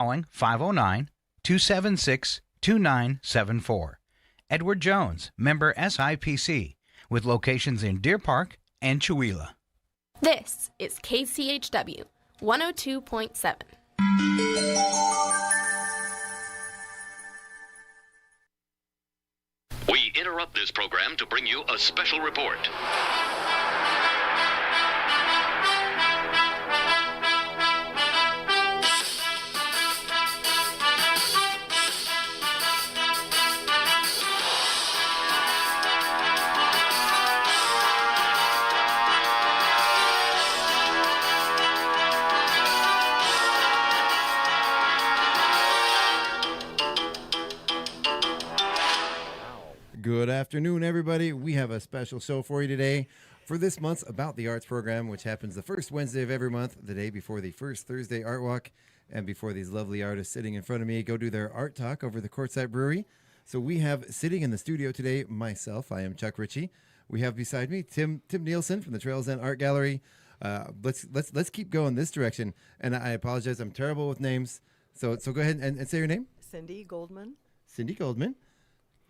Calling 509-276-2974. Edward Jones, member SIPC, with locations in Deer Park and Chewelah. This is KCHW 102.7. We interrupt this program to bring you a special report. Good afternoon, everybody. We have a special show for you today for this month's About the Arts program, which happens the first Wednesday of every month, the day before the first Thursday Art Walk, and before these lovely artists sitting in front of me go do their art talk over the Courtside Brewery. So we have sitting in the studio today, myself, I am Chuck Ritchie. We have beside me Tim Nielsen from the Trails End Art Gallery. Let's keep going this direction. And I apologize, I'm terrible with names. So go ahead and say your name. Cindy Goldman. Cindy Goldman.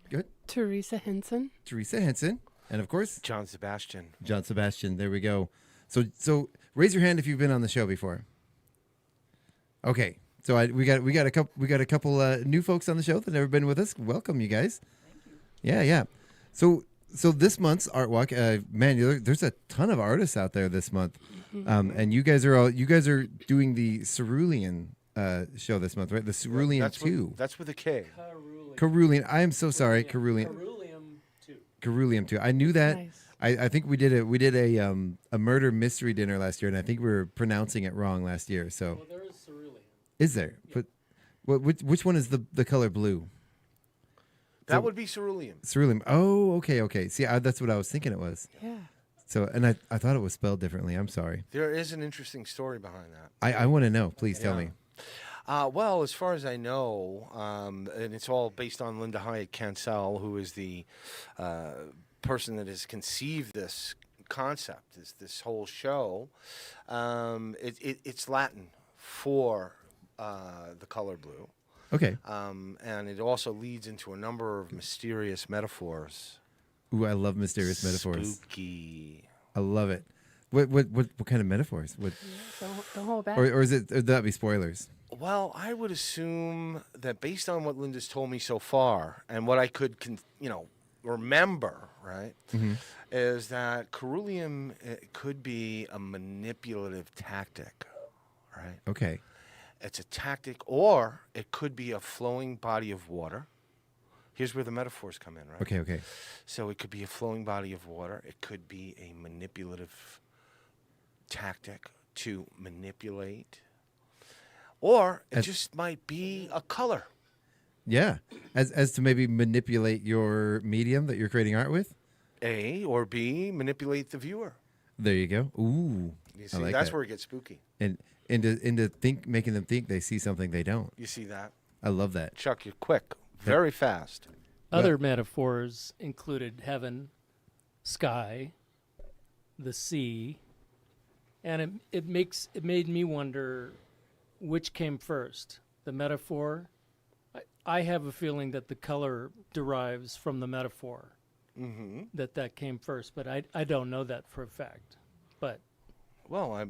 Good. Theresa Henson. Teresa Henson. And of course, John Sebastian. John Sebastian. There we go. So raise your hand if you've been on the show before. Okay. So we got a couple new folks on the show that have never been with us. Welcome, you guys. Thank you. Yeah. So this month's Art Walk, man, there's a ton of artists out there this month, and you guys are doing the Cerulean show this month, right? The Cerulean 2. That's with a K. Cerulean. I am so sorry, Cerulean. Cerulean 2. I knew that. Nice. I think we did a murder mystery dinner last year, and I think we were pronouncing it wrong last year. So well, there is Cerulean. Is there? Yeah. But which one is the color blue? That would be cerulean. Cerulean. Oh, okay. See, that's what I was thinking it was. Yeah. So, and I thought it was spelled differently. I'm sorry. There is an interesting story behind that. I want to know. Please tell me. Well, as far as I know, and it's all based on Linda Hyatt Cancel, who is the person that has conceived this concept, this whole show. It's Latin for the color blue. Okay. And it also leads into a number of mysterious metaphors. Ooh, I love mysterious metaphors. Spooky. I love it. What kind of metaphors? Don't hold back. Or would that be spoilers? Well, I would assume that based on what Linda's told me so far and what I could, remember, right, is that cerulean could be a manipulative tactic, right? Okay. It's a tactic, or it could be a flowing body of water. Here's where the metaphors come in, right? Okay. So it could be a flowing body of water. It could be a manipulative tactic to manipulate. Or it just might be a color. Yeah. As to maybe manipulate your medium that you're creating art with? A, or B, manipulate the viewer. There you go. Ooh. You see, I like that's that. where it gets spooky. And into making them think they see something they don't. You see that? I love that. Chuck, you're quick. Very fast. Other metaphors included heaven, sky, the sea, and it made me wonder which came first, the metaphor. I have a feeling that the color derives from the metaphor. That came first, but I don't know that for a fact. But well, I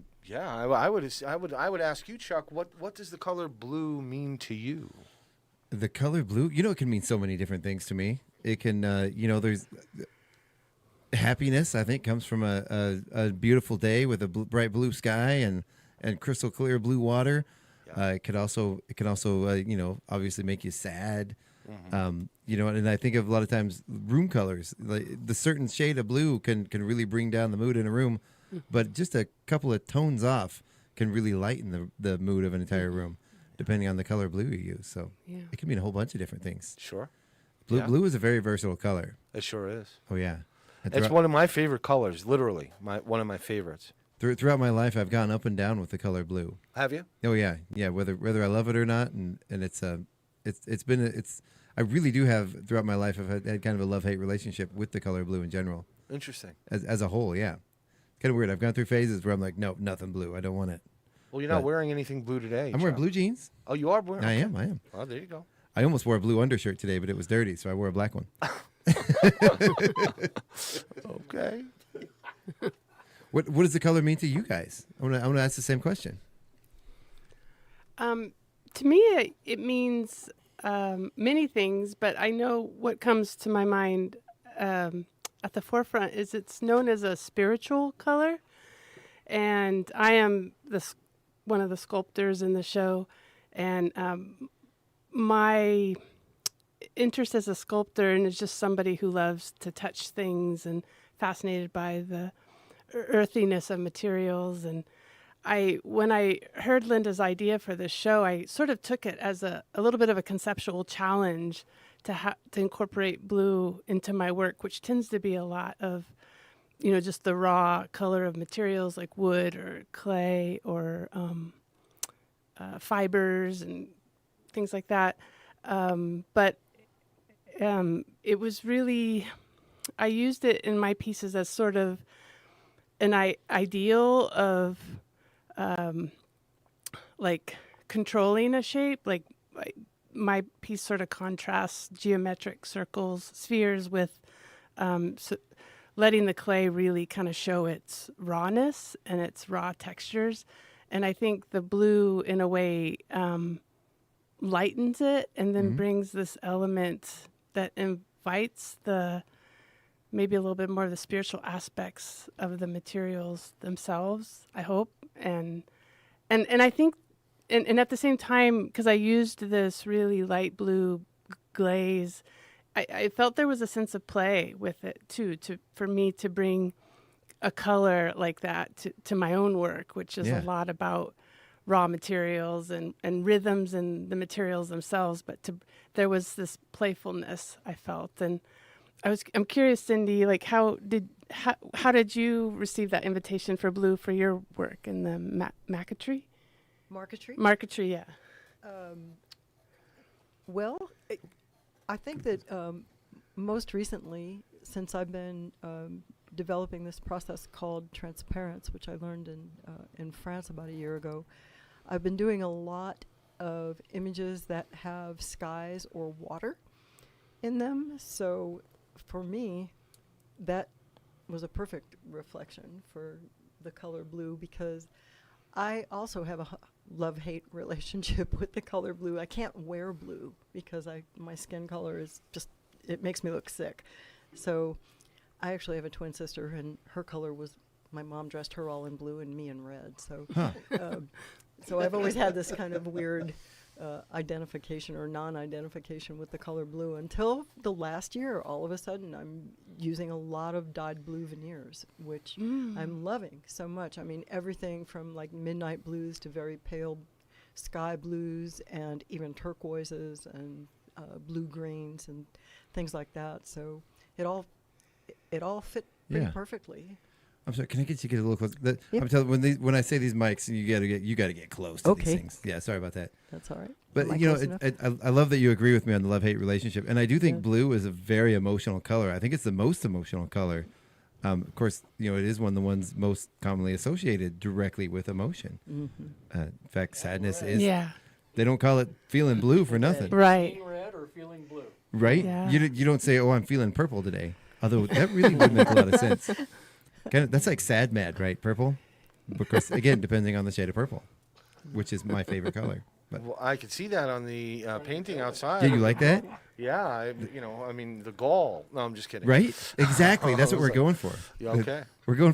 would ask you, Chuck, what does the color blue mean to you? The color blue, it can mean so many different things to me. It can, there's happiness. I think comes from a beautiful day with a bright blue sky and crystal clear blue water. Yeah. It can also obviously make you sad. And I think of a lot of times room colors, like the certain shade of blue can really bring down the mood in a room, but just a couple of tones off can really lighten the mood of an entire room, depending on the color blue you use. So it can mean a whole bunch of different things. Sure. Blue is a very versatile color. It sure is. Oh yeah. It's one of my favorite colors, literally. One of my favorites. Throughout my life, I've gone up and down with the color blue. Have you? Oh yeah. Whether I love it or not, and I really do have throughout my life. I've had kind of a love-hate relationship with the color blue in general. Interesting. As a whole, yeah. Kind of weird. I've gone through phases where I'm like, no, nothing blue. I don't want it. Well, you're not But wearing anything blue today. I'm wearing Joe. blue jeans. Oh, you are wearing. I okay. am. Well, there you go. I almost wore a blue undershirt today, but it was dirty, so I wore a black one. Okay. What does the color mean to you guys? I want to ask the same question. To me, it means many things, but I know what comes to my mind at the forefront is it's known as a spiritual color, and I am one of the sculptors in the show, and my interest as a sculptor and is just somebody who loves to touch things and fascinated by the earthiness of materials. And when I heard Linda's idea for this show, I sort of took it as a little bit of a conceptual challenge to incorporate blue into my work, which tends to be a lot of, just the raw color of materials like wood or clay or fibers and things like that. But it was really, I used it in my pieces as sort of an ideal of like controlling a shape. Like my piece sort of contrasts geometric circles, spheres with letting the clay really kind of show its rawness and its raw textures. And I think the blue, in a way, lightens it and then brings this element that invites maybe a little bit more of the spiritual aspects of the materials themselves, I hope. And I think, and at the same time, because I used this really light blue glaze, I felt there was a sense of play with it too, for me to bring a color like that to my own work, which is a lot about raw materials and rhythms and the materials themselves. But there was this playfulness I felt, and I'm curious, Cindy, like how did you receive that invitation for blue for your work in the marquetry? Marquetry, yeah. Well, I think that most recently, since I've been developing this process called transparence, which I learned in France about a year ago, I've been doing a lot of images that have skies or water in them. So for me, that was a perfect reflection for the color blue, because I also have a love-hate relationship with the color blue. I can't wear blue because my skin color is just, it makes me look sick. So I actually have a twin sister, and her color was, my mom dressed her all in blue and me in red. So, so I've always had this kind of weird identification or non-identification with the color blue until the last year. All of a sudden, I'm using a lot of dyed blue veneers, which I'm loving so much. I mean, everything from like midnight blues to very pale sky blues and even turquoises and blue greens and things like that. So it all fit pretty perfectly. I'm sorry. Can I get you to get a little close? I'm telling when I say these mics, you gotta get close to these things. Yeah, sorry about that. That's all right. But I love that you agree with me on the love-hate relationship, and I do think blue is a very emotional color. I think it's the most emotional color. Of course, it is one of the ones most commonly associated directly with emotion. In fact, sadness is. Yeah. They don't call it feeling blue for nothing. Right. Feeling red or feeling blue. Right. Yeah. You don't say, "Oh, I'm feeling purple today," although that really would make a lot of sense. That's like sad mad, right? Purple, because again, depending on the shade of purple, which is my favorite color. But Well, I could see that on the painting outside. yeah, you like that, Yeah, I mean the gall. No, I'm just kidding. right? Exactly. That's what we're going for. Yeah, okay. We're going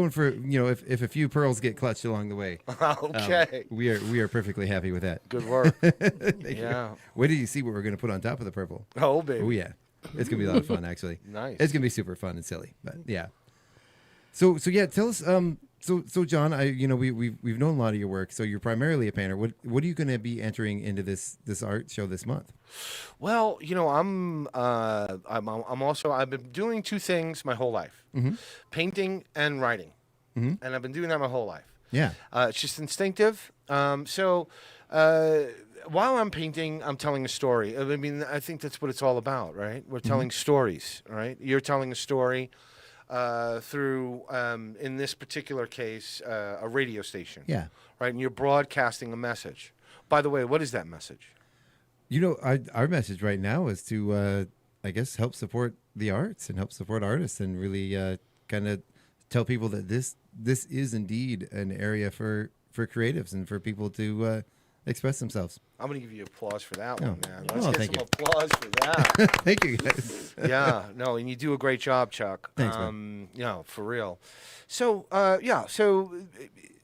for if a few pearls get clutched along the way. Okay. We are perfectly happy with that. Good work. Thank you. Yeah. Wait till you see what we're going to put on top of the purple. Oh, baby. Oh yeah, it's gonna be a lot of fun actually. Nice. It's gonna be super fun and silly, but yeah. So yeah, tell us. So John, we've known a lot of your work. So you're primarily a painter. What are you going to be entering into this art show this month? Well, I've been doing two things my whole life: painting and writing, and I've been doing that my whole life. Yeah. It's just instinctive. So while I'm painting, I'm telling a story. I mean, I think that's what it's all about, right? We're telling stories, right? You're telling a story. through, in this particular case, a radio station. Yeah. Right, and you're broadcasting a message. By the way, what is that message? You know, our message right now is to, I guess, help support the arts and help support artists, and really kind of tell people that this is indeed an area for creatives and for people to express themselves. I'm going to give you applause for that one, man. Let's Oh, get thank some you. applause for that. Thank you, guys. Yeah, no, and you do a great job, Chuck. Thanks, man. You know, for real. So,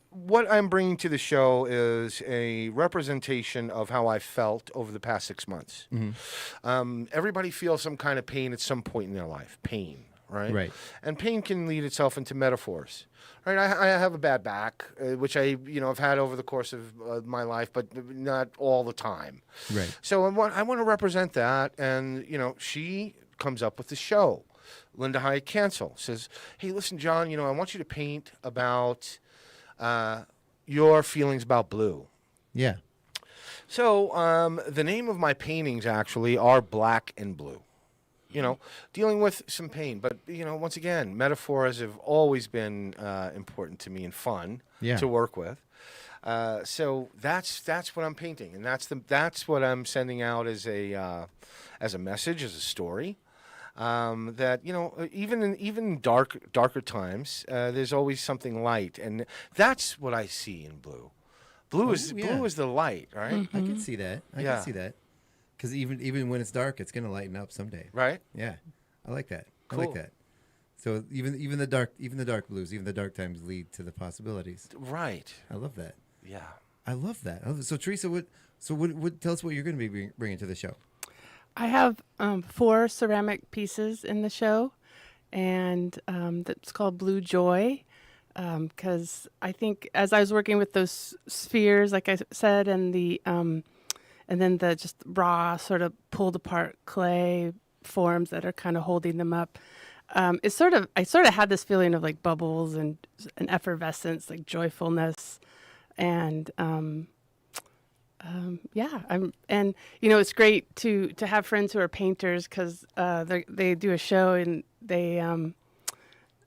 what I'm bringing to the show is a representation of how I felt over the past 6 months. Everybody feels some kind of pain at some point in their life. Pain, right? Right. And pain can lead itself into metaphors. Right, I have a bad back, which I have had over the course of my life, but not all the time. Right. So I want to represent that, and she comes up with the show. Linda Hyatt Cancel says, "Hey, listen, John, I want you to paint about your feelings about blue." Yeah. So the name of my paintings actually are Black and Blue. Dealing with some pain. But, once again, metaphors have always been important to me and fun to work with. So that's what I'm painting, and that's what I'm sending out as a message, as a story. That even in darker times, there's always something light, and that's what I see in blue. Blue is the light, right? I can see that. I can see that. Because even when it's dark, it's going to lighten up someday. Right? Yeah, I like that. Cool. I like that. So even the dark blues, even the dark times lead to the possibilities. Right. I love that. Yeah. I love that. So Theresa, what tell us what you're going to be bringing to the show. I have 4 ceramic pieces in the show, and that's called Blue Joy, because I think as I was working with those spheres, like I said, and then the just raw sort of pulled apart clay forms that are kind of holding them up. I sort of had this feeling of like bubbles and an effervescence, like joyfulness, and it's great to have friends who are painters, because they do a show and they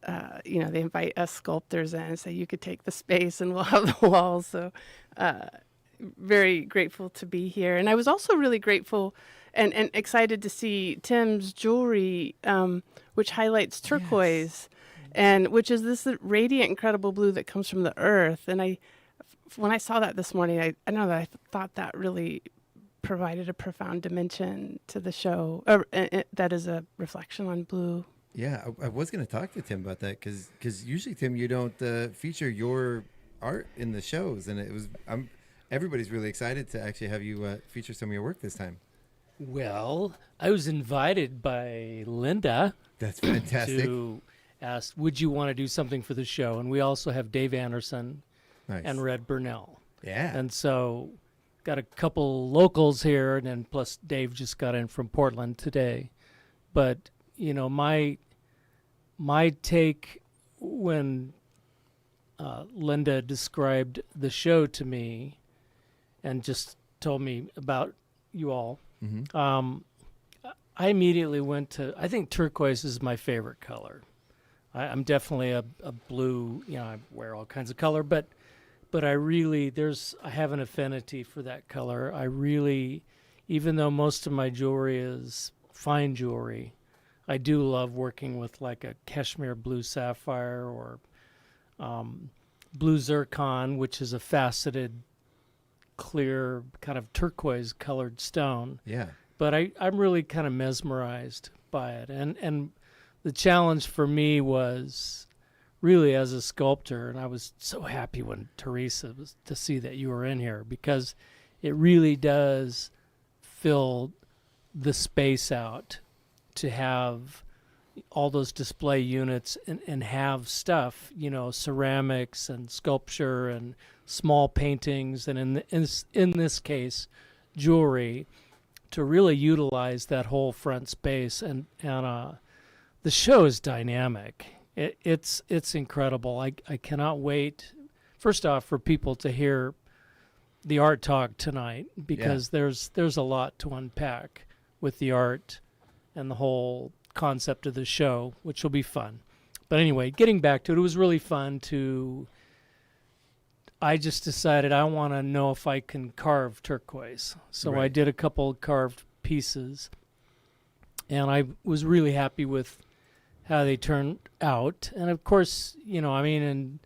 invite us sculptors in and say you could take the space and we'll have the walls. So very grateful to be here. And I was also really grateful and excited to see Tim's jewelry, which highlights turquoise, and which is this radiant, incredible blue that comes from the earth. And when I saw that this morning, I know that I thought that really provided a profound dimension to the show, that is a reflection on blue. Yeah, I was going to talk to Tim about that, because usually, Tim, you don't feature your art in the shows, and everybody's really excited to actually have you feature some of your work this time. Well, I was invited by Linda. That's fantastic. To ask, would you want to do something for the show? And we also have Dave Anderson and Red Burnell. Yeah. And so got a couple locals here, and then plus Dave just got in from Portland today. But, my take when Linda described the show to me and just told me about you all, I immediately went to, I think turquoise is my favorite color. I'm definitely a blue, I wear all kinds of color, but I have an affinity for that color. I really, even though most of my jewelry is fine jewelry, I do love working with like a cashmere blue sapphire or blue zircon, which is a faceted, clear kind of turquoise colored stone. Yeah. But I'm really kind of mesmerized by it. And the challenge for me was really as a sculptor, and I was so happy when Theresa was to see that you were in here, because it really does fill the space out to have all those display units and have stuff, ceramics and sculpture and small paintings, and in this case, jewelry, to really utilize that whole front space. And the show is dynamic. It's incredible. I cannot wait, first off, for people to hear the art talk tonight, because there's a lot to unpack with the art and the whole concept of the show, which will be fun. But anyway, getting back to it, it was really fun to. I just decided I want to know if I can carve turquoise. So I did a couple carved pieces, and I was really happy with how they turned out. And of course, I mean,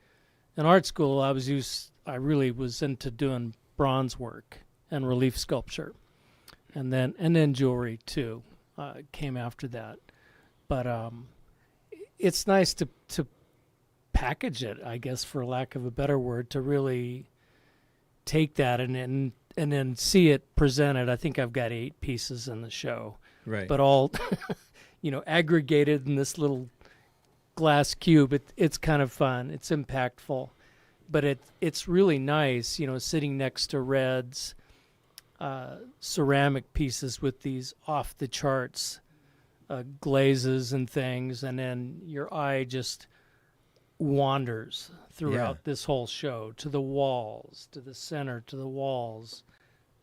in art school, I really was into doing bronze work and relief sculpture, and then jewelry too came after that. But it's nice to package it, I guess, for lack of a better word, to really take that and then see it presented. I think I've got 8 pieces in the show, Right. but all aggregated in this little glass cube. It's kind of fun. It's impactful, but it's really nice, sitting next to Red's ceramic pieces with these off the charts glazes and things, and then your eye just wanders throughout this whole show, to the walls, to the center, to the walls,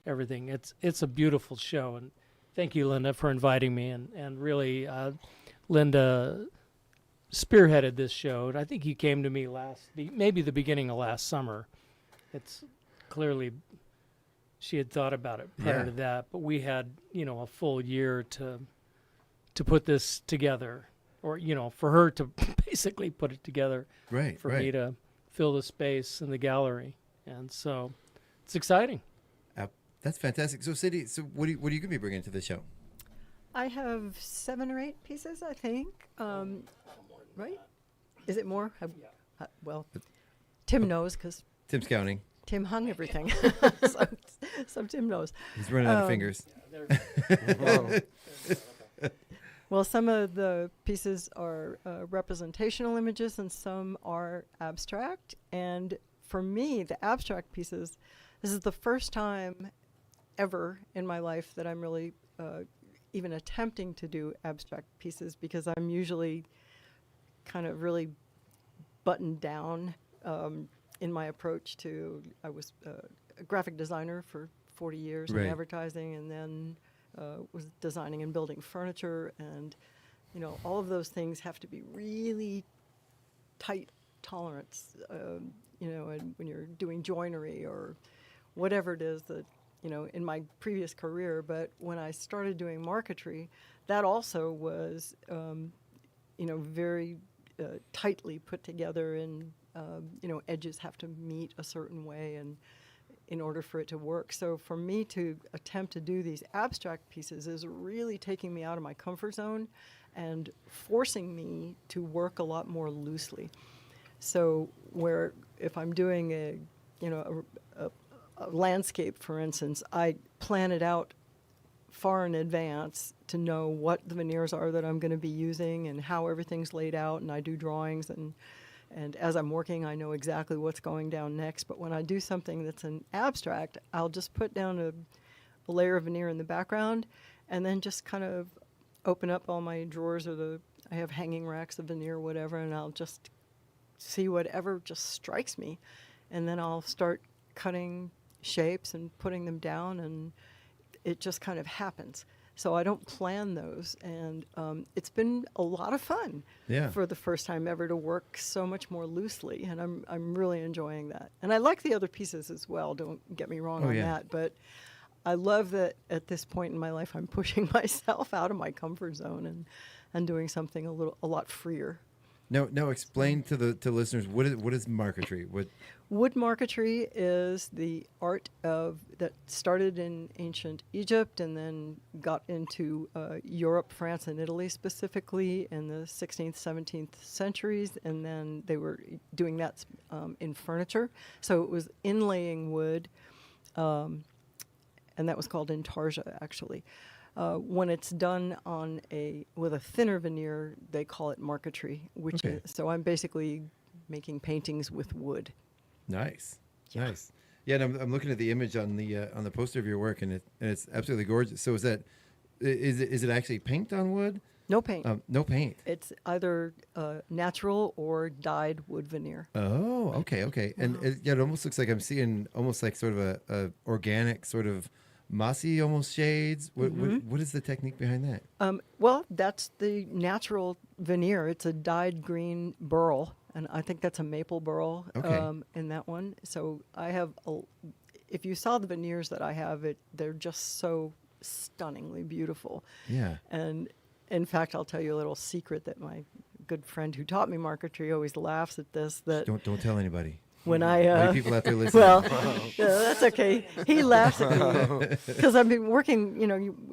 everything. It's a beautiful show, and thank you, Linda, for inviting me. And really, Linda spearheaded this show. And I think you came to me maybe the beginning of last summer. It's clearly she had thought about it prior to that, but we had a full year to put this together, or for her to basically put it together, for me to fill the space in the gallery. And so it's exciting. That's fantastic. So, Sadie, what are you going to be bringing to the show? I have 7 or 8 pieces, I think. Right? Is it more? Well, Tim knows, because Tim's counting. Tim hung everything. so Tim knows. He's running out of fingers. Well, some of the pieces are representational images and some are abstract. And for me, the abstract pieces, this is the first time ever in my life that I'm really even attempting to do abstract pieces, because I'm usually kind of really buttoned down in my approach to, I was a graphic designer for 40 years in advertising, and then was designing and building furniture, and all of those things have to be really tight tolerance, and when you're doing joinery or whatever it is that in my previous career. But when I started doing marquetry, that also was very tightly put together, and edges have to meet a certain way, and in order for it to work. So for me to attempt to do these abstract pieces is really taking me out of my comfort zone and forcing me to work a lot more loosely. So where if I'm doing a landscape, for instance, I plan it out far in advance to know what the veneers are that I'm going to be using and how everything's laid out, and I do drawings, and as I'm working, I know exactly what's going down next. But when I do something that's an abstract, I'll just put down a layer of veneer in the background, and then just kind of open up all my drawers, or I have hanging racks of veneer, whatever, and I'll just see whatever just strikes me, and then I'll start cutting shapes and putting them down, and it just kind of happens. So I don't plan those, and it's been a lot of fun for the first time ever to work so much more loosely, and I'm really enjoying that. And I like the other pieces as well, don't get me wrong on that, but I love that at this point in my life I'm pushing myself out of my comfort zone and doing something a lot freer. Now explain to the listeners, what is marquetry? Wood marquetry is the art that started in ancient Egypt and then got into Europe, France, and Italy specifically in the 16th, 17th centuries, and then they were doing that in furniture. So it was inlaying wood, and that was called intarsia, actually. When it's done with a thinner veneer, they call it marquetry, so I'm basically making paintings with wood. Nice. Yeah, and I'm looking at the image on the poster of your work, and it's absolutely gorgeous. So is it actually paint on wood? No paint. No paint. It's either natural or dyed wood veneer. Oh, okay. And it almost looks like I'm seeing almost like sort of a organic sort of mossy almost shades. What is the technique behind that? Well, that's the natural veneer. It's a dyed green burl, and I think that's a maple burl in that one. So I have, if you saw the veneers that I have, they're just so stunningly beautiful. Yeah. And in fact, I'll tell you a little secret that my good friend who taught me marquetry always laughs at this. That Don't tell anybody. when I People out there listening. well, yeah, that's okay. He laughs at me because I've been working,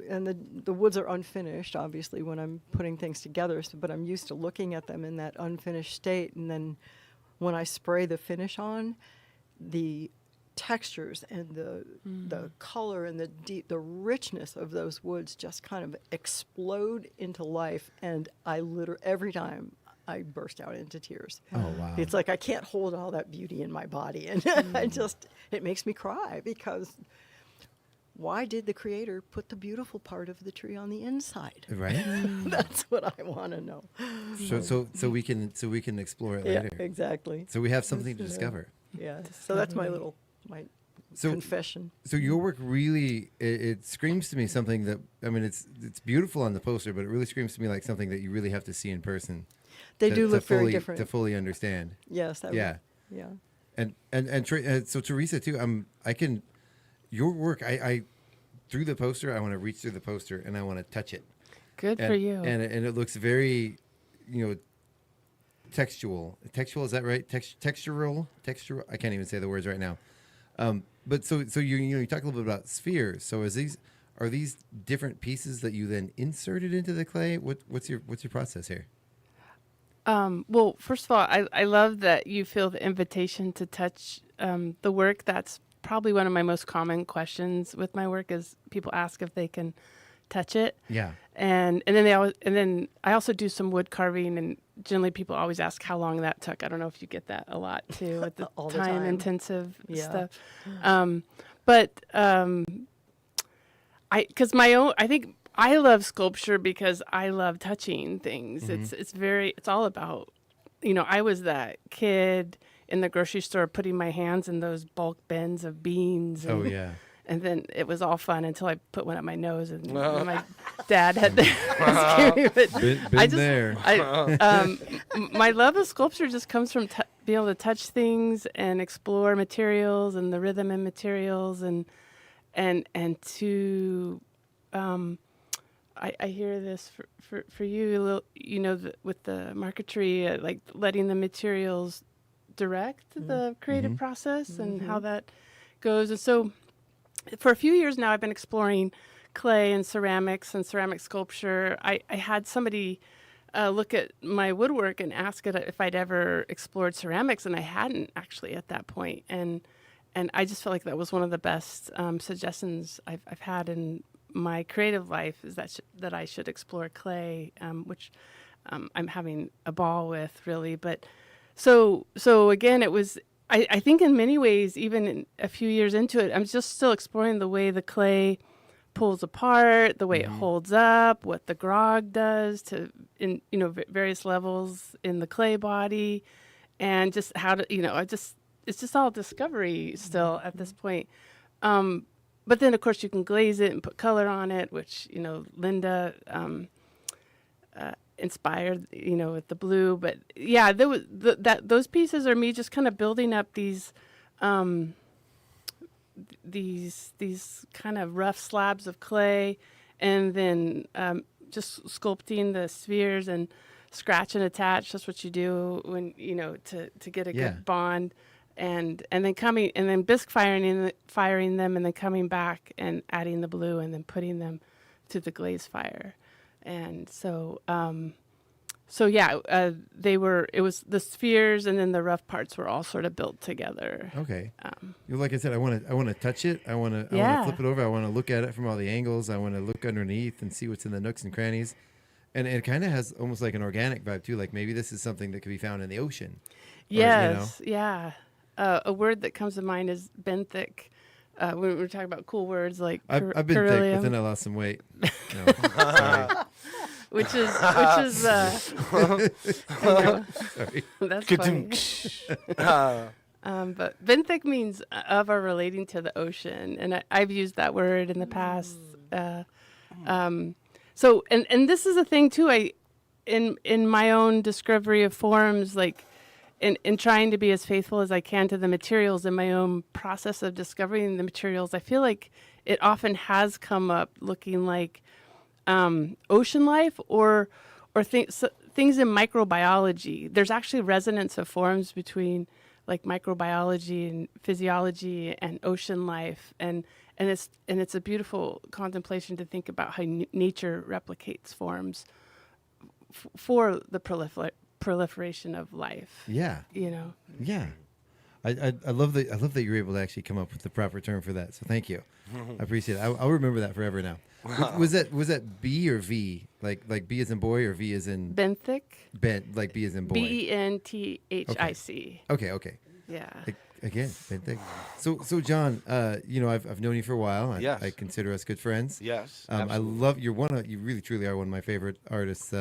and the woods are unfinished, obviously, when I'm putting things together. But I'm used to looking at them in that unfinished state, and then when I spray the finish on, the textures and the color and the richness of those woods just kind of explode into life, and every time I burst out into tears. Oh, wow. It's like I can't hold all that beauty in my body, and it makes me cry, because why did the Creator put the beautiful part of the tree on the inside? Right. That's what I want to know. So we can explore it later. Yeah, exactly. So we have something to discover. Yeah. So that's my confession. So your work really it screams to me something that, I mean, it's beautiful on the poster, but it really screams to me like something that you really have to see in person. They do look very fully, different to fully understand. Yes. Yeah. Yeah. And so Theresa too, your work, I through the poster, I want to reach through the poster and I want to touch it. Good for you. And it looks very, textual. Textual, is that right? Textural. I can't even say the words right now. But so you talk a little bit about spheres. So are these different pieces that you then inserted into the clay? What's your process here? Well, first of all, I love that you feel the invitation to touch the work. That's probably one of my most common questions with my work, is people ask if they can touch it. Yeah. And then I also do some wood carving, and generally people always ask how long that took. I don't know if you get that a lot too, with the All the time. time intensive Yeah. stuff. I think I love sculpture because I love touching things. It's all about, I was that kid in the grocery store putting my hands in those bulk bins of beans. Oh yeah. And then it was all fun until I put one up my nose, and my dad had to rescue me. But there. My love of sculpture just comes from being able to touch things and explore materials and the rhythm in materials, and to I hear this for you, with the marquetry, like letting the materials direct the creative process and how that goes. And so for a few years now, I've been exploring clay and ceramic sculpture. I had somebody look at my woodwork and ask it if I'd ever explored ceramics, and I hadn't actually at that point. And I just felt like that was one of the best suggestions I've had in my creative life, is that I should explore clay, which I'm having a ball with, really. But so again, it was. I think in many ways, even a few years into it, I'm just still exploring the way the clay pulls apart, the way it holds up, what the grog does in various levels in the clay body, and just how to, it's just all discovery still at this point. But then, of course, you can glaze it and put color on it, which, Linda inspired, with the blue. But yeah, those pieces are me just kind of building up these kind of rough slabs of clay, and then just sculpting the spheres and scratch and attach. That's what you do when to get a good bond, and then bisque firing them, and then coming back and adding the blue, and then putting them to the glaze fire. And so, it was the spheres, and then the rough parts were all sort of built together. Okay. Like I said, I want to touch it. I want to flip it over. I want to look at it from all the angles. I want to look underneath and see what's in the nooks and crannies. And it kind of has almost like an organic vibe too. Like maybe this is something that could be found in the ocean. Yes. Yeah. A word that comes to mind is benthic. When we're talking about cool words like I've been thick, but then I lost some weight. No, sorry. which is sorry. that's funny. But benthic means of or relating to the ocean, and I've used that word in the past. So, and this is a thing too. In my own discovery of forms, like in trying to be as faithful as I can to the materials in my own process of discovering the materials, I feel like it often has come up looking like ocean life or things in microbiology. There's actually resonance of forms between like microbiology and physiology and ocean life, and it's a beautiful contemplation to think about how nature replicates forms for the proliferation of life. Yeah. Yeah. I love that you're able to actually come up with the proper term for that. So thank you. I appreciate it. I'll remember that forever now. Was that B or V? Like B as in boy or V as in benthic? Like B as in boy. Benthic. Okay. Yeah. Again, benthic. So John, I've known you for a while. Yes. I consider us good friends. Yes. I absolutely. love you really truly are one of my favorite artists.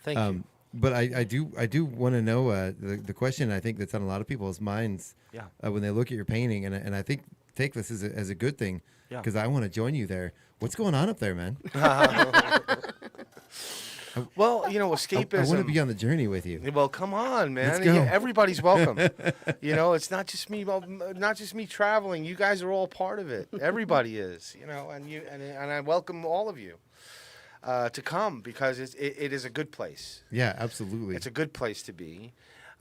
Thank you. But I do want to know the question I think that's on a lot of people's minds when they look at your painting, and I think take this as a good thing because I want to join you there. What's going on up there, man? Well, escapism. I want to be on the journey with you. Well, come on, man. Let's go. Everybody's welcome. It's not just me. Well, not just me traveling. You guys are all part of it. Everybody is. And I welcome all of you to come because it is a good place. Yeah, absolutely. It's a good place to be.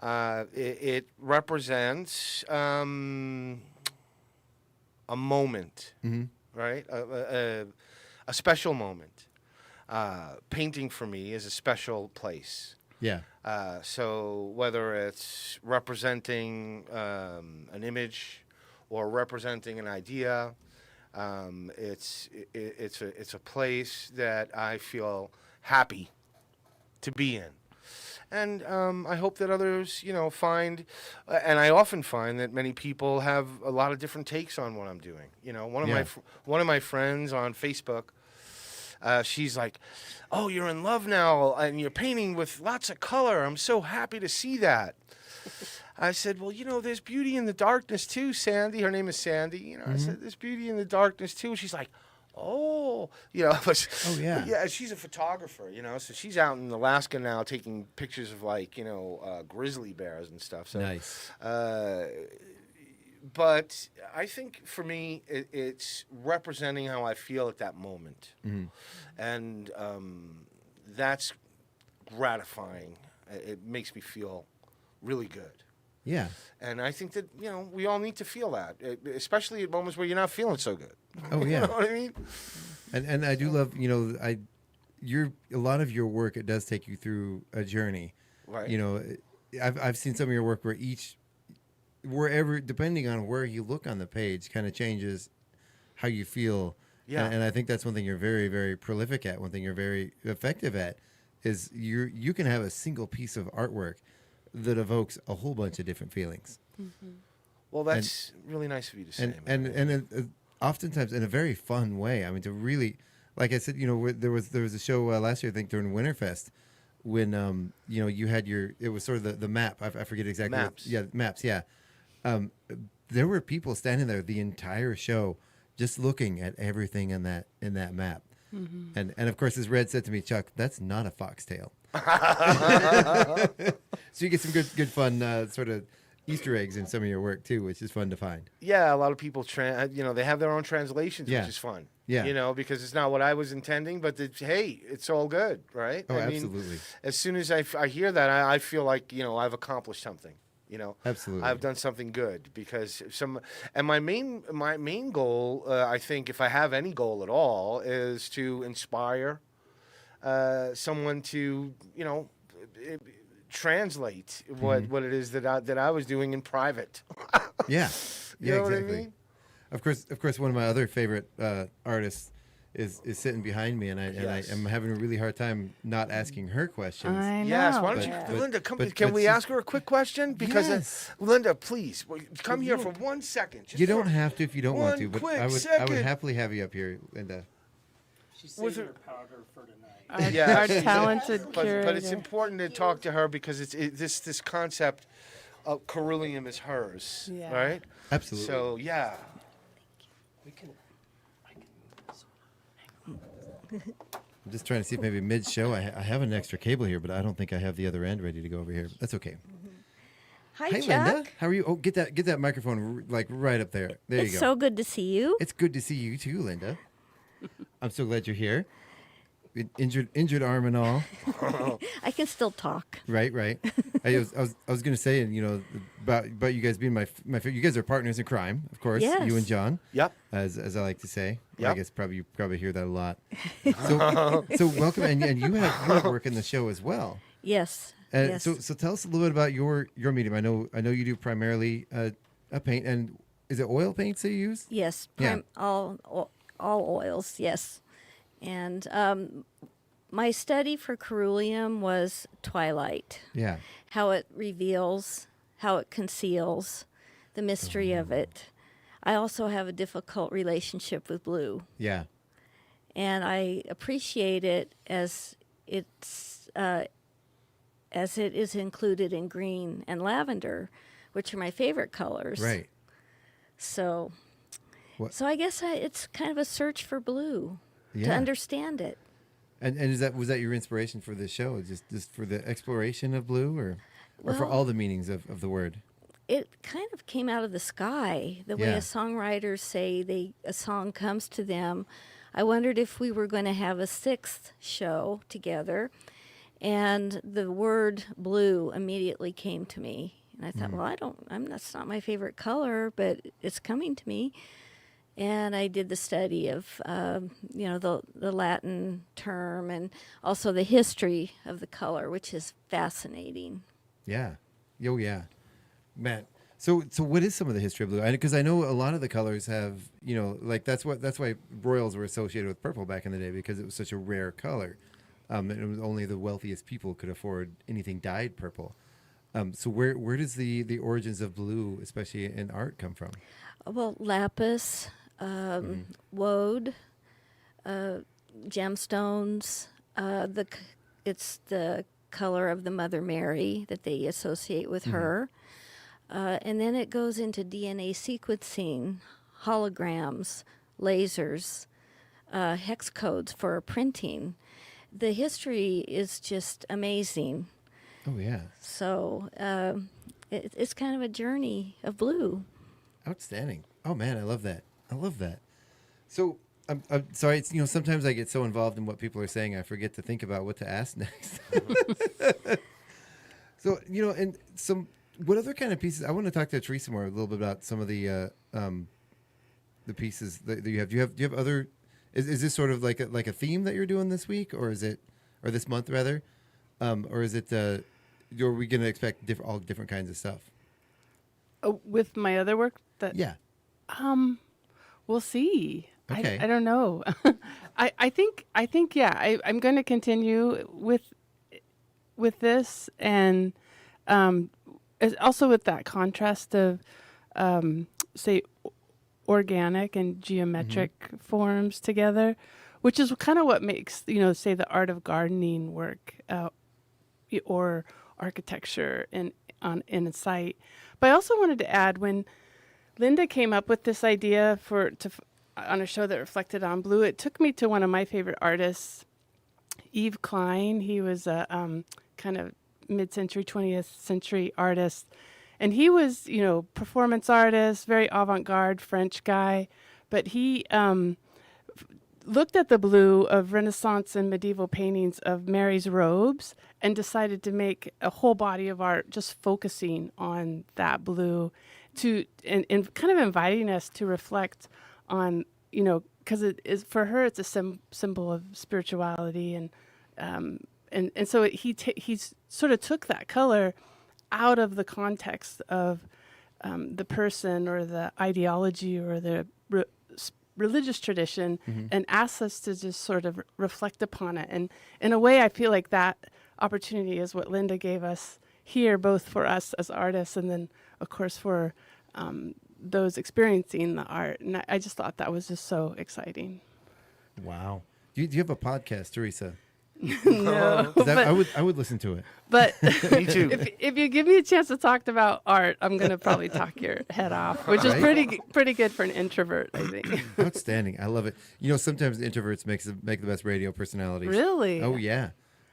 It represents a moment, right? A special moment. Painting for me is a special place. Yeah. So whether it's representing an image or representing an idea, it's a place that I feel happy to be in. And I hope that others, find, and I often find that many people have a lot of different takes on what I'm doing. One of my friends on Facebook, she's like, "Oh, you're in love now, and you're painting with lots of color. I'm so happy to see that." I said, "Well, there's beauty in the darkness too, Sandy." Her name is Sandy. I said, "There's beauty in the darkness too." She's like, "Oh, oh yeah, yeah." She's a photographer, so she's out in Alaska now taking pictures of grizzly bears and stuff. So nice. But I think for me, it's representing how I feel at that moment, and that's gratifying. It makes me feel really good. Yeah. And I think that we all need to feel that, especially at moments where you're not feeling so good. Oh yeah. You know what I mean? And I do love a lot of your work. It does take you through a journey. Right. I've seen some of your work wherever depending on where you look on the page kind of changes how you feel. Yeah. And I think that's one thing you're very, very prolific at. One thing you're very effective at is you can have a single piece of artwork that evokes a whole bunch of different feelings. Well, that's really nice of you to say. And oftentimes in a very fun way. I mean, to really, like I said, there was a show last year, I think during Winterfest, when you had it was sort of the map. I forget exactly. Maps. Maps. Yeah. There were people standing there the entire show just looking at everything in that map. And of course, as Red said to me, "Chuck, that's not a foxtail." So you get some good fun sort of Easter eggs in some of your work too, which is fun to find. Yeah, a lot of people they have their own translations, Yeah. which is fun. Yeah. Because it's not what I was intending, but hey, it's all good, right? Oh, I mean, absolutely. as soon as I hear that, I feel like I've accomplished something. Absolutely. I've done something good because my main goal, I think, if I have any goal at all, is to inspire someone to translate what it is that I was doing in private. Yeah. You know exactly. what I mean? Of course, one of my other favorite artists is sitting behind me, and I am having a really hard time not asking her questions. I know. Yes, why don't But- you, Linda, come? but- Can but we she's- ask her a quick question? Because Yes. Linda, please come here for 1 second. Just You for- don't have to if you don't want to, but quick I would second. happily have you up here, Linda. She's With saving her- her powder for tonight. Yeah, Our she's- talented but it's curator. important to talk to her because this concept Ceruleum is hers, Yeah. right? Absolutely. So yeah, We can. I'm just trying to see if maybe mid-show I have an extra cable here, but I don't think I have the other end ready to go over here. That's okay. Hi, Hi, Chuck. Linda. How are you? Oh, get that microphone like right up there. There It's you go. so good to see you. It's good to see you too, Linda. I'm so glad you're here. Injured arm and all. I can still talk. Right. I was going to say, and about you guys being my you guys are partners in crime, of course. Yes. You and John. yep. As I like to say. Or Yep. I guess you probably hear that a lot. So welcome, and you have work in the show as well. Yes. Yes. So tell us a little bit about your medium. I know you do primarily a paint, and is it oil paints that you use? Yes. Yeah. All oils. Yes. And my study for ceruleum was twilight. Yeah. How it reveals, how it conceals, the mystery of it. I also have a difficult relationship with blue, Yeah. and I appreciate it as it is included in green and lavender, which are my favorite colors. Right. So, What- so I guess it's kind of a search for blue to Yeah. understand it. And was that your inspiration for this show? Just for the exploration of blue, or for Well- all the meanings of the word? It kind of came out of the sky, the way Yeah. a songwriters say a song comes to them. I wondered if we were going to have a sixth show together, and the word blue immediately came to me. And I thought, well, that's not my favorite color, but it's coming to me. And I did the study of, the Latin term and also the history of the color, which is fascinating. Yeah. Oh, yeah. Matt. So what is some of the history of blue? Because I know a lot of the colors have, that's why royals were associated with purple back in the day, because it was such a rare color. And it was only the wealthiest people could afford anything dyed purple. So where does the origins of blue, especially in art, come from? Well, lapis, woad, gemstones. It's the color of the Mother Mary that they associate with her. And then it goes into DNA sequencing, holograms, lasers, hex codes for printing. The history is just amazing. Oh, yeah. So it's kind of a journey of blue. Outstanding. Oh, man, I love that. So I'm sorry. It's, sometimes I get so involved in what people are saying, I forget to think about what to ask next. So, and what other kind of pieces? I want to talk to Theresa more a little bit about some of the pieces that you have. Do you have other? Is this sort of like a theme that you're doing this week, or this month rather, or is it? Are we going to expect all different kinds of stuff? With my other work, Yeah. We'll see. Okay. I don't know. I think yeah. I'm going to continue with this, and also with that contrast of say organic and geometric forms together, which is kind of what makes say the art of gardening work or architecture in a site. But I also wanted to add, when Linda came up with this idea on a show that reflected on blue, it took me to one of my favorite artists, Yves Klein. He was a kind of mid-century, 20th century artist. And he was, performance artist, very avant-garde French guy. But he looked at the blue of Renaissance and medieval paintings of Mary's robes and decided to make a whole body of art just focusing on that blue, and kind of inviting us to reflect on, because it is, for her, it's a symbol of spirituality, and so he sort of took that color out of the context of the person or the ideology or the religious tradition, and asked us to just sort of reflect upon it. And in a way, I feel like that opportunity is what Linda gave us here, both for us as artists and then, of course, for those experiencing the art. And I just thought that was just so exciting. Wow. Do you have a podcast, Theresa? No, 'Cause but, I would listen to it. but Me too. if you give me a chance to talk about art, I'm gonna probably talk your head off, which is Right? pretty good for an introvert, I think. Outstanding. I love it. Sometimes introverts make the best radio personalities. Really? Oh yeah,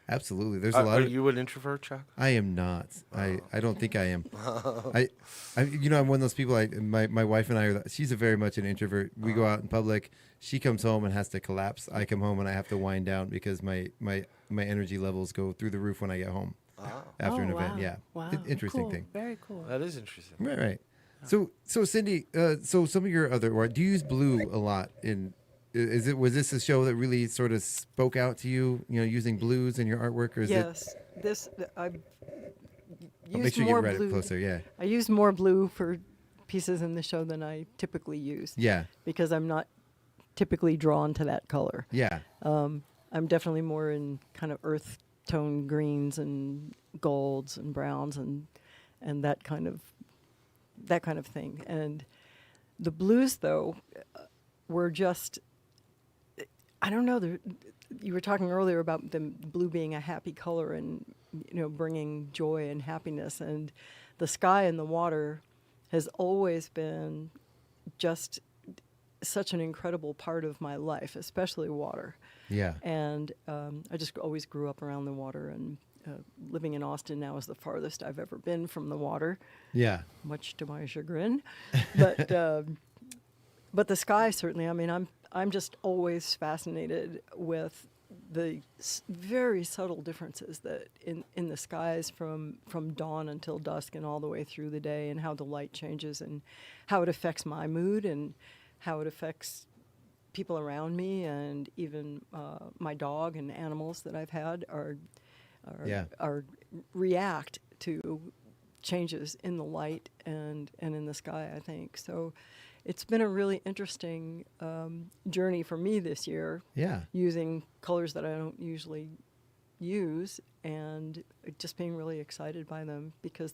absolutely. There's a lot Are of. you an introvert, Chuck? I am not. I don't think I am. I'm one of those people. My wife and I are. She's a very much an introvert. We go out in public. She comes home and has to collapse. I come home and I have to wind down because my energy levels go through the roof when I get home after an event. Wow. Yeah, Wow. Interesting Cool. thing. Very cool. That is interesting. Right. So Cindy, so some of your other work, do you use blue a lot in? Was this a show that really sort of spoke out to you? Using blues in your artwork, or is it? Yes, I've Make used sure you more get right blue. closer. Yeah. I use more blue for pieces in the show than I typically use. Yeah. Because I'm not typically drawn to that color. Yeah. I'm definitely more in kind of earth tone greens and golds and browns and that kind of thing. And the blues, though, were just, I don't know. You were talking earlier about the blue being a happy color and bringing joy and happiness, and the sky and the water has always been just such an incredible part of my life, especially water. Yeah. And I just always grew up around the water, and living in Austin now is the farthest I've ever been from the water. Yeah. Much to my chagrin, but the sky certainly. I mean, I'm just always fascinated with the very subtle differences that in the skies from dawn until dusk and all the way through the day, and how the light changes and how it affects my mood and how it affects people around me, and even my dog and animals that I've had are react to changes in the light and in the sky, I think. So it's been a really interesting journey for me this year. Yeah. Using colors that I don't usually use, and just being really excited by them because,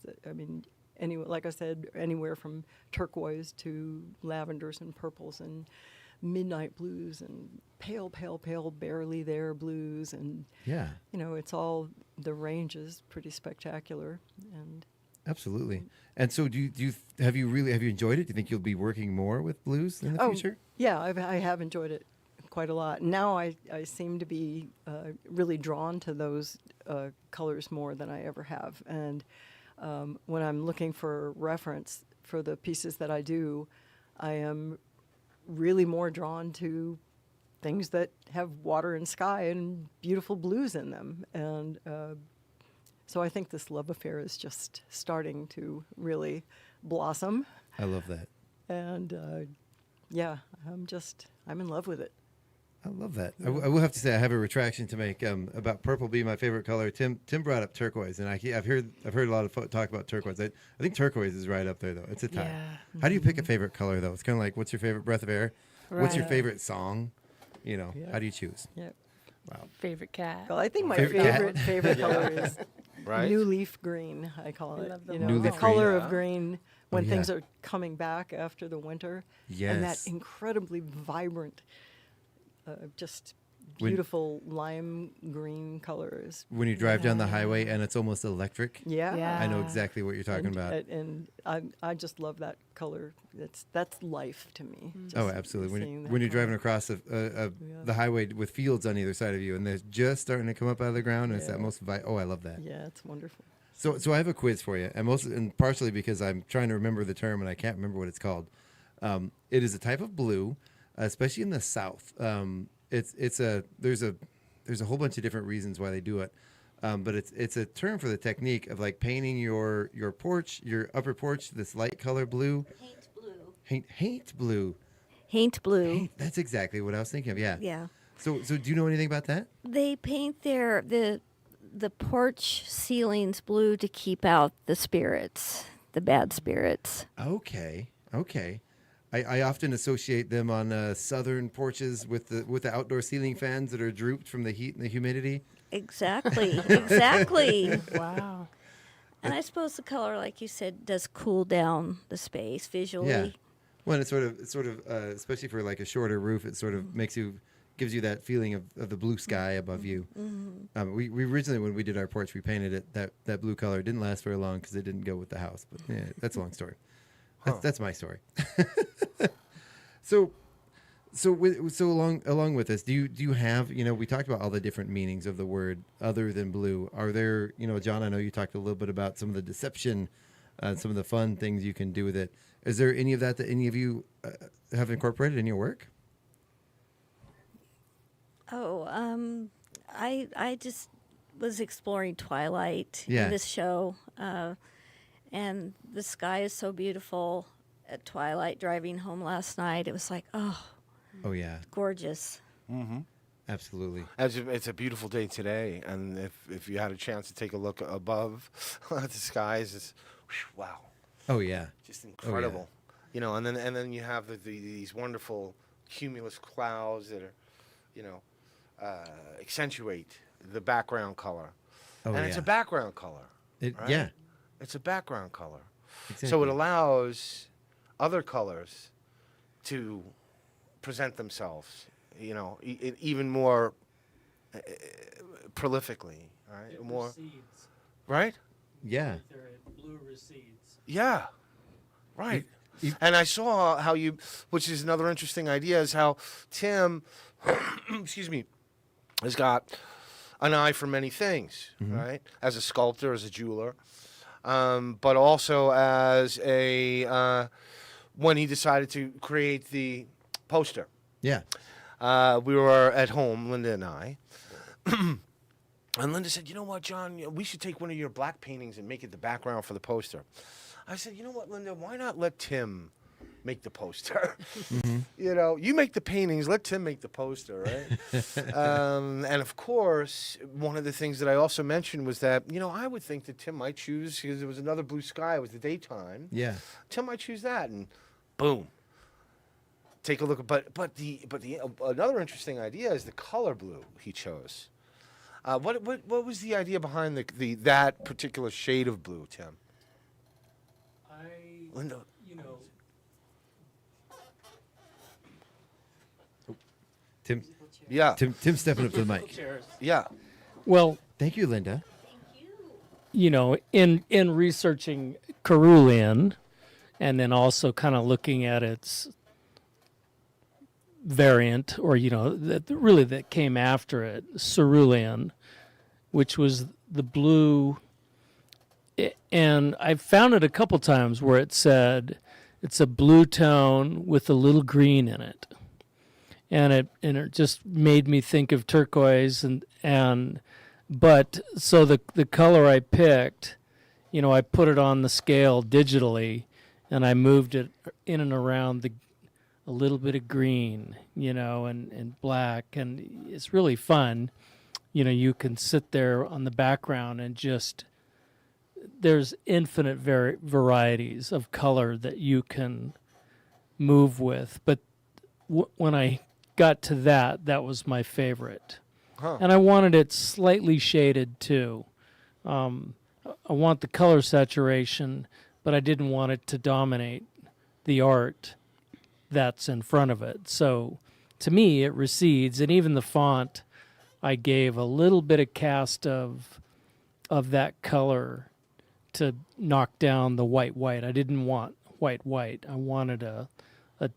like I said, anywhere from turquoise to lavenders and purples and midnight blues and pale, pale, pale, barely there blues, and Yeah. it's all, the range is pretty spectacular. And Absolutely. And so, have you enjoyed it? Do you think you'll be working more with blues in the future? Yeah, I have enjoyed it quite a lot. Now I seem to be really drawn to those colors more than I ever have. And when I'm looking for reference for the pieces that I do, I am really more drawn to things that have water and sky and beautiful blues in them. And so I think this love affair is just starting to really blossom. I love that. And I'm in love with it. I love that. I will have to say I have a retraction to make about purple being my favorite color. Tim brought up turquoise, and I've heard a lot of talk about turquoise. I think turquoise is right up there, though. It's a tie. Yeah. How do you pick a favorite color, though? It's kind of like, what's your favorite breath of air? What's your Right. favorite song? Yeah. How do you choose? Yeah. Wow. Favorite cat. Well, I think my Favorite cat? favorite color is Right? new leaf green, I call I it. love the You New know, the leaf color green. of green when yeah. things are coming back after the winter. Yes. And that incredibly vibrant, just When- beautiful lime green colors. When you drive down the highway and it's almost electric. Yeah. Yeah. I know exactly what you're talking and, about. And I just love that color. That's life to me. Oh, just absolutely. seeing that When you're color. driving across the highway with fields on either side of you, and they're just starting to come up out of the ground, and it's that Yeah. most. I love that. Yeah, it's wonderful. So I have a quiz for you, and partially because I'm trying to remember the term and I can't remember what it's called. It is a type of blue, especially in the South. There's a whole bunch of different reasons why they do it, but it's a term for the technique of like painting your porch, your upper porch, this light color blue. Paint blue. Paint blue. Paint blue. That's exactly what I was thinking of. Yeah. Yeah. So do you know anything about that? They paint the porch ceilings blue to keep out the spirits, the bad spirits. Okay. I often associate them on southern porches with the outdoor ceiling fans that are drooped from the heat and the humidity. Exactly. Wow. And I suppose the color, like you said, does cool down the space visually. Yeah. Well, it's sort of especially for like a shorter roof, it sort of makes you gives you that feeling of the blue sky above you. We originally, when we did our porch, we painted it that blue color. It didn't last very long because it didn't go with the house. But yeah, that's a long story. That's my story. So along with this, do you have, we talked about all the different meanings of the word other than blue. Are there, John, I know you talked a little bit about some of the deception, some of the fun things you can do with it. Is there any of that any of you have incorporated in your work? Oh, I just was exploring Twilight Yeah. in this show, and the sky is so beautiful at twilight. Driving home last night, it was like, oh yeah, gorgeous. absolutely. It's a beautiful day today, and if you had a chance to take a look above at the skies, it's wow. Oh yeah, Just incredible, and then you have these wonderful cumulus clouds that are, accentuate the background color, and it's a background color. Right? Yeah, it's a background color, exactly. so it allows other colors to present themselves, even more prolifically, right? It More, recedes. right? Yeah. Right there, blue recedes. Yeah, right. You- And I saw how which is another interesting idea, is how Tim, excuse me, has got an eye for many things, right? As a sculptor, as a jeweler, but also as when he decided to create the poster. Yeah. We were at home, Linda and I, and Linda said, "You know what, John? We should take one of your black paintings and make it the background for the poster." I said, "You know what, Linda? Why not let Tim make the poster? You make the paintings, let Tim make the poster, right?" And of course, one of the things that I also mentioned was that, I would think that Tim might choose, because there was another blue sky, it was the daytime. Yeah. Tim might choose that, and boom. Take a look at, but the another interesting idea is the color blue he chose. What was the idea behind that particular shade of blue, Tim? Linda. Tim. Yeah. Tim stepping up to the mic. Yeah. Well, Thank you, Linda. in researching Cerulean, and then also kind of looking at its variant, or that came after it, cerulean, which was the blue. And I found it a couple times where it said it's a blue tone with a little green in it, and it just made me think of turquoise but so the color I picked, I put it on the scale digitally, and I moved it in and around a little bit of green, and black, and it's really fun. You can sit there on the background and just, there's infinite varieties of color that you can move with. But when I got to that was my favorite. Huh. And I wanted it slightly shaded too. I want the color saturation, but I didn't want it to dominate the art that's in front of it. So to me, it recedes, and even the font, I gave a little bit of cast of that color to knock down the white. I didn't want white. I wanted a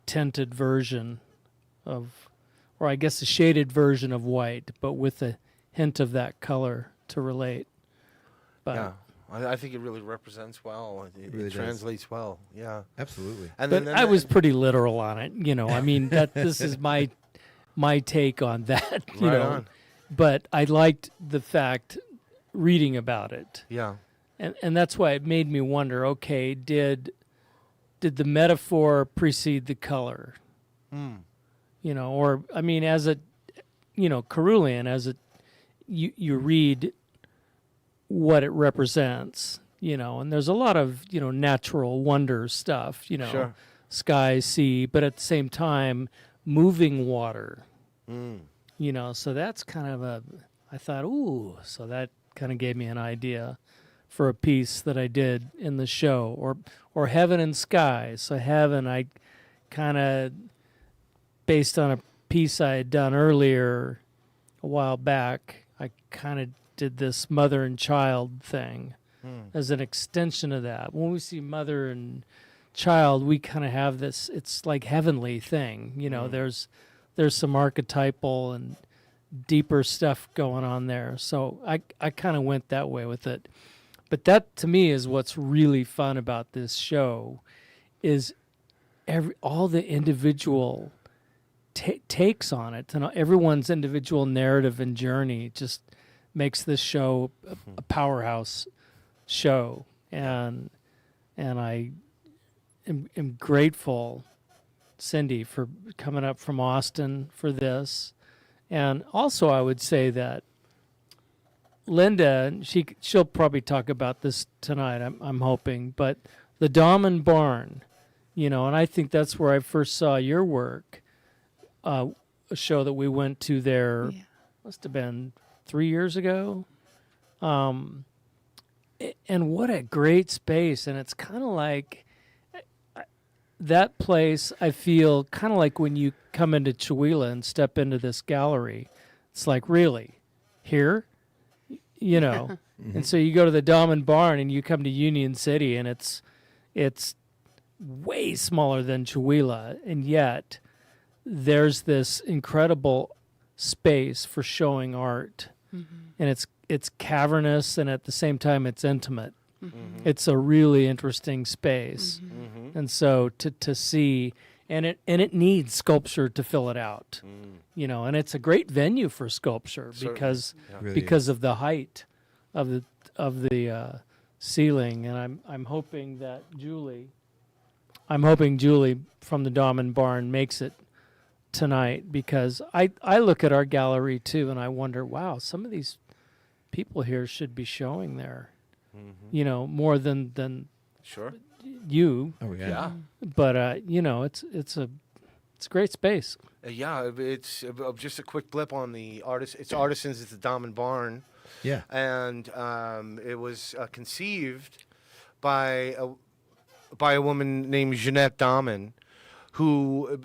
tinted version of, or I guess a shaded version of white, but with a hint of that color to relate. But Yeah. I think it really represents well. It really does. translates well. Yeah. Absolutely. And but then I was pretty literal on it, I mean, this is my take on that, you Right know. on. But I liked the fact, reading about it, Yeah. and that's why it made me wonder. Okay, did the metaphor precede the color? Or I mean, as a Cerulean, as you read what it represents, and there's a lot of natural wonder stuff, Sure. sky, sea, but at the same time, moving water. So that's kind of I thought, ooh, so that kind of gave me an idea for a piece that I did in the show, or heaven and sky. So heaven, I kind of, based on a piece I had done earlier a while back, I kind of did this mother and child thing as an extension of that. When we see mother and child, we kind of have this, it's like heavenly thing. You know, there's some archetypal and deeper stuff going on there. So I kind of went that way with it. But that, to me, is what's really fun about this show, is all the individual takes on it, and everyone's individual narrative and journey just makes this show a powerhouse show. And I am grateful, Cindy, for coming up from Austin for this. And also, I would say that Linda, she'll probably talk about this tonight, I'm hoping, but the Dahlman Barn, you know, and I think that's where I first saw your work, a show that we went to there, must have been 3 years ago. And what a great space. And it's kind of like that place, I feel kind of like when you come into Chihuahua and step into this gallery. It's like, really? Here? You know? And so you go to the Dahlman Barn and you come to Union City, and it's way smaller than Chihuahua, and yet there's this incredible space for showing art. And it's cavernous, and at the same time it's intimate. It's a really interesting space. And so to see, and it needs sculpture to fill it out. You know, and it's a great venue for sculpture because of the height of the ceiling. And I'm hoping Julie from the Dahlman Barn makes it tonight, because I look at our gallery too and I wonder, wow, some of these people here should be showing there. You know, more than Sure. you. Oh yeah. But you know, it's a great space. Yeah, it's just a quick blip on the artist. It's Artisans at the Dahlman Barn. Yeah. And it was conceived by a woman named Jeanette Dahlman, who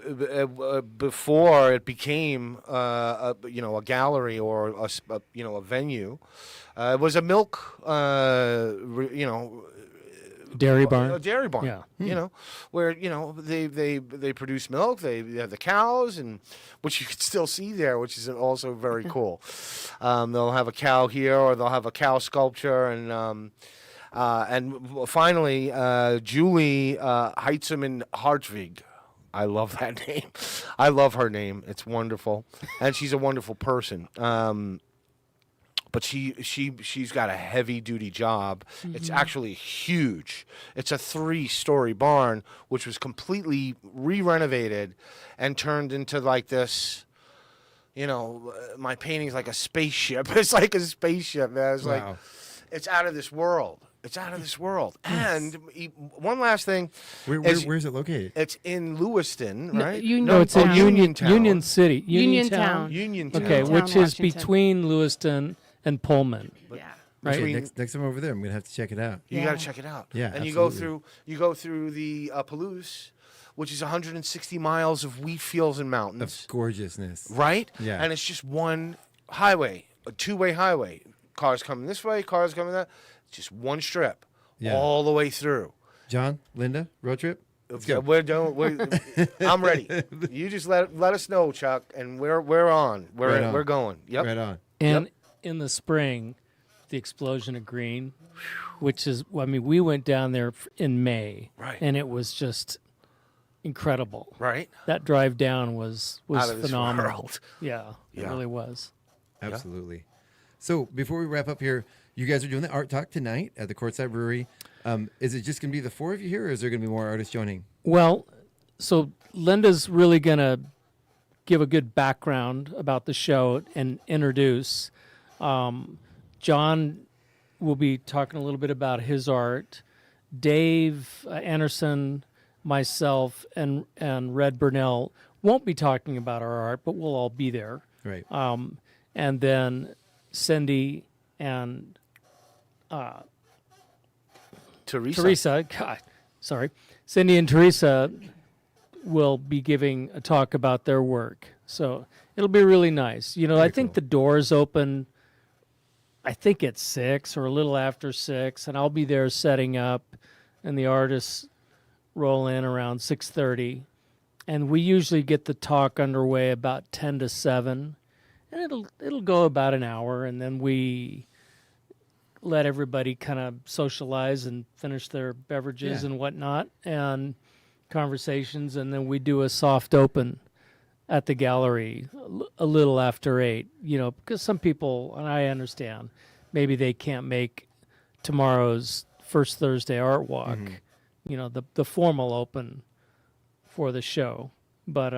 before it became a gallery or a venue, it was a milk Dairy barn. A dairy barn. Yeah. You know, where they produce milk. They have the cows, and which you can still see there, which is also very cool. They'll have a cow here, or they'll have a cow sculpture, and finally, Julie Heitzman Hartwig. I love that name. I love her name. It's wonderful, and she's a wonderful person. But she's got a heavy duty job. It's actually huge. It's a 3-story barn, which was completely re-renovated and turned into like this. You know, my painting's like a spaceship. It's like a spaceship, man. It's like, it's out of this world. It's out of this world. And one last thing. Where's it located? It's in Lewiston, right? It's in Union City. Uniontown. Uniontown. Okay, Uniontown, which is Washington. between Lewiston and Pullman. Yeah. Right. Okay, next time over there, I'm gonna have to check it out. You got to check it out. Yeah, and absolutely. you go through the Palouse, which is 160 miles of wheat fields and mountains. Of gorgeousness. Right? Yeah. And it's just one highway, a 2-way highway. Cars coming this way, cars coming that. It's just one strip all the way through. John, Linda, road trip? Let's go. I'm ready. You just let us know, Chuck, and we're on. We're going. Yep. Right on. And in the spring, the explosion of green, which is, we went down there in May, right, and it was just incredible. Right. That drive down was Out of phenomenal. This world. Yeah, it really was. Absolutely. So before we wrap up here, you guys are doing the art talk tonight at the Courtside Brewery. Is it just going to be the 4 of you here, or is there going to be more artists joining? Well, so Linda's really going to give a good background about the show and introduce. John will be talking a little bit about his art. Dave Anderson, myself, and Red Burnell won't be talking about our art, but we'll all be there. Right. And then Cindy and Theresa, Cindy and Theresa will be giving a talk about their work. So it'll be really nice. You know, Very I think cool. the doors open, I think at 6 or a little after 6, and I'll be there setting up, and the artists roll in around 6:30. And we usually get the talk underway about 10 to 7, and it'll go about an hour, and then we let everybody kind of socialize and finish their beverages Yeah. and whatnot, and conversations, and then we do a soft open at the gallery a little after 8, you know, because some people, and I understand, maybe they can't make tomorrow's First Thursday Art Walk, you know, the formal open for the show. But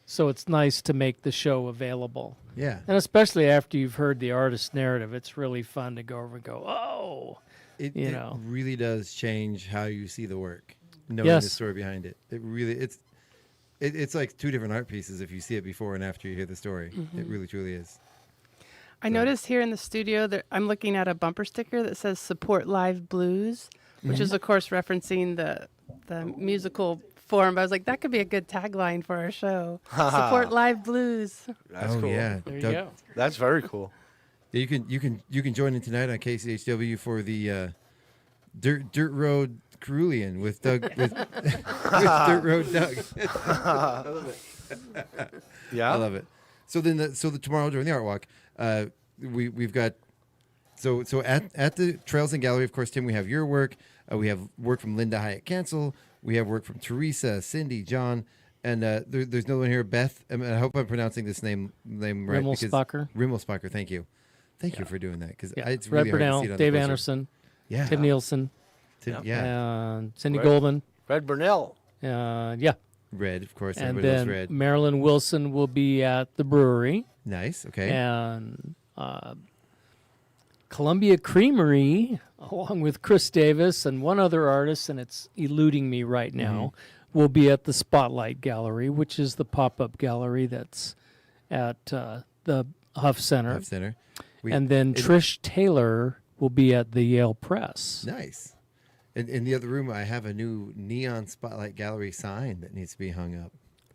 so it's nice to make the show available. Yeah. And especially after you've heard the artist's narrative, it's really fun to go over and go, oh, It you know. really does change how you see the work, knowing Yes. the story behind it. It really, it's like two different art pieces if you see it before and after you hear the story. It really, truly is. I noticed here in the studio that I'm looking at a bumper sticker that says "Support Live Blues," which is, of course, referencing the musical form. I was like, that could be a good tagline for our show. Support live blues. That's oh cool. yeah, There you Doug- go. That's very cool. Yeah, you can join in tonight on KCHW for the Dirt Road Cerulean with Doug with Dirt Road Doug. I love it. Yeah. I love it. So then the tomorrow during the art walk, we've got so at the Trails and Gallery, of course, Tim, we have your work. We have work from Linda Hyatt Cancel. We have work from Theresa, Cindy, John, and there's another one here, Beth. I hope I'm pronouncing this name right. Rimmelspacher. Rimmelspacher, thank you. Thank you for doing that, because Yeah. it's Red really hard to Burnell, see it on Dave the poster. Anderson, Yeah. Tim Nielsen, Yeah. and Cindy Right. Goldman. Red Burnell. Yeah. Red, of course. And Everybody knows then Red. Marilyn Wilson will be at the brewery. Nice. Okay. And Columbia Creamery, along with Chris Davis and one other artist, and it's eluding me right now, will be at the Spotlight Gallery, which is the pop-up gallery that's at the Huff Center. Huff Center. And then Trish Taylor will be at the Yale Press. Nice. In the other room, I have a new neon Spotlight Gallery sign that needs to be hung up.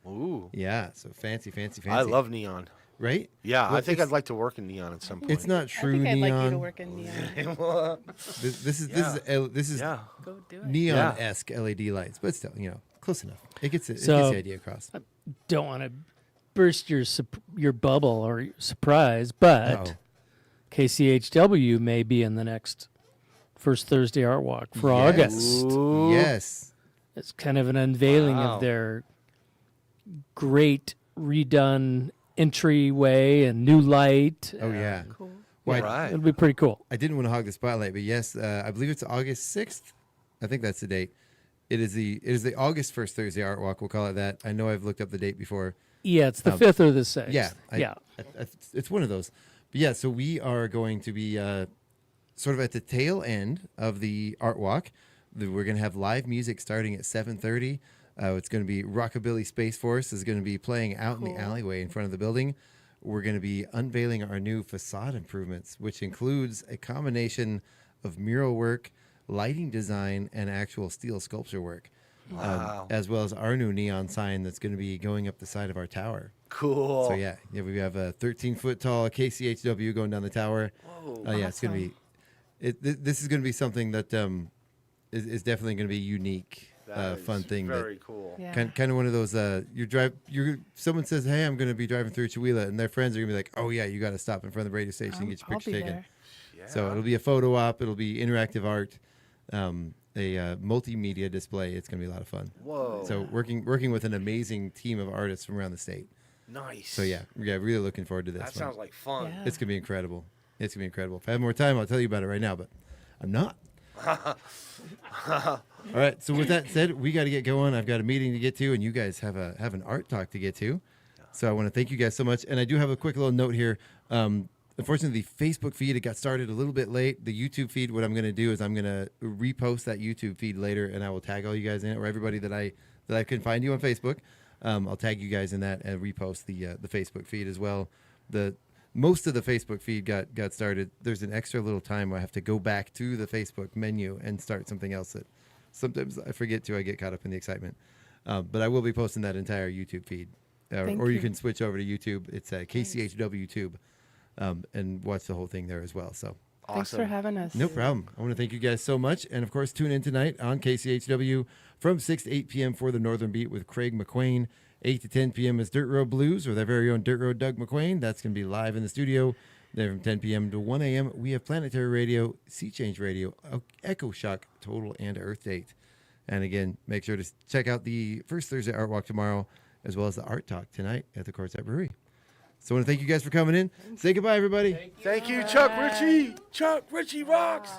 Ooh. Yeah. So fancy. I love neon. Right? Yeah, Well, I think it's- I'd like to work in neon at some point. It's not I true think I'd neon. like you to work in neon. This is Yeah. Go do it. neon-esque LED lights, but still, close enough. It gets So- the idea across. Don't want to burst your bubble or your surprise, but Uh-oh. KCHW may be in the next First Thursday Art Walk for Yes. August. Ooh. Yes. It's kind of an unveiling Wow. of their great redone entryway and new light. Oh yeah. Cool. Well, Right. It'll be pretty cool. I didn't want to hog the spotlight, but yes, I believe it's August 6th. I think that's the date. It is the August First Thursday Art Walk. We'll call it that. I know I've looked up the date before. Yeah, it's the 5th or the 6th. Yeah. Yeah. It's one of those. But yeah, so we are going to be sort of at the tail end of the art walk. We're going to have live music starting at 7:30. It's going to be Rockabilly Space Force is going to be playing out in the alleyway in front of the building. We're going to be unveiling our new facade improvements, which includes a combination of mural work, lighting design, and actual steel sculpture work. Wow. As well as our new neon sign that's going to be going up the side of our tower. Cool. So yeah, we have a 13-foot tall KCHW going down the tower. Whoa. Yeah, it's going to be. This is going to be something that is definitely going to be unique, That fun is thing. Very cool. Yeah. Kind of one of those. Someone says, "Hey, I'm going to be driving through Chihuahua," and their friends are going to be like, "Oh yeah, you got to stop in front of the radio station and get your I'll picture be taken." there. Yeah. So it'll be a photo op. It'll be interactive art, a multimedia display. It's going to be a lot of fun. Whoa. So working with an amazing team of artists from around the state. Nice. So yeah, really looking forward to this. That one. sounds like fun. Yeah. It's gonna be incredible. It's gonna be incredible. If I have more time, I'll tell you about it right now, but I'm not. All right. So with that said, we got to get going. I've got a meeting to get to, and you guys have an art talk to get to. So I want to thank you guys so much. And I do have a quick little note here. Unfortunately, the Facebook feed, it got started a little bit late. The YouTube feed, what I'm going to do is I'm going to repost that YouTube feed later, and I will tag all you guys in it, or everybody that I can find you on Facebook. I'll tag you guys in that and repost the Facebook feed as well. Most of the Facebook feed got started. There's an extra little time where I have to go back to the Facebook menu and start something else that sometimes I forget to. I get caught up in the excitement. But I will be posting that entire YouTube feed Thank or you you. can switch over to YouTube. It's KCHW Tube, and watch the whole thing there as well. So. Thanks for having us. No problem. I want to thank you guys so much. And of course, tune in tonight on KCHW from 6 to 8 p.m. for the Northern Beat with Craig McQueen. 8 to 10 p.m. is Dirt Road Blues with our very own Dirt Road Doug McQueen. That's going to be live in the studio. Then from 10 p.m. to 1 a.m., we have Planetary Radio, Sea Change Radio, Echo Shock, Total, and Earth Date. And again, make sure to check out the first Thursday Art Walk tomorrow, as well as the Art Talk tonight at the Quartzsite Brewery. So I want to thank you guys for coming in. Say goodbye, everybody. Thank you, Chuck Ritchie. Chuck Ritchie rocks.